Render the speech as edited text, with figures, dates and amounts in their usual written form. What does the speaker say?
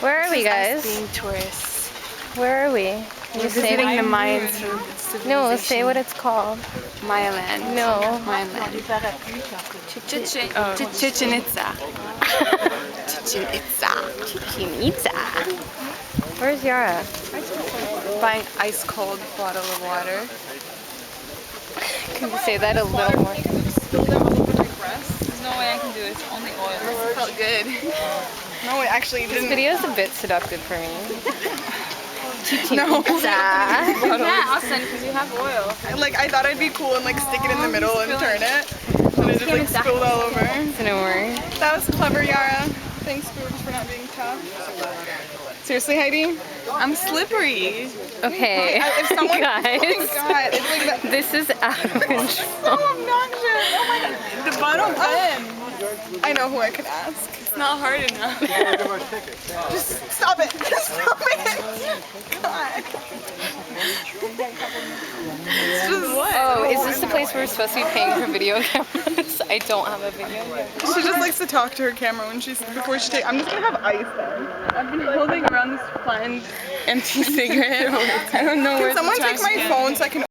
Where are we, guys? Being tourists. Where are we? We're visiting the Mayans. No, say what it's called. Maya land. No. Mayan land. Chichen Itza. Chichen Itza. Chichen Itza. Where's Yara? Buying ice cold bottle of water. Can you say that a little more? There's no way I can do it. It's only oil. It felt good. No, it actually This didn't. video is a bit seductive for me. Chichen No. Itza. Yeah, I'll send because you have oil. Like, I thought I'd be cool and like stick it in the middle and turn it. And it just like spilled all over. Don't worry. That was clever, Yara. Thanks, Boobs, for not being tough. Seriously, Heidi? I'm slippery. Okay, If someone, guys. Oh my god, it's like that. This is out of control. So obnoxious. Oh my god. The bottom pen. I know who I could ask. It's not hard enough. Just stop it. Stop it. God. It's just what? Oh, is this the place where we're supposed to be paying for video cameras? I don't have a video camera. She just likes to talk to her camera when before she takes. I'm just gonna have ice then. I've been holding around this flattened empty cigarette. I don't know where. Can someone take my phone so I can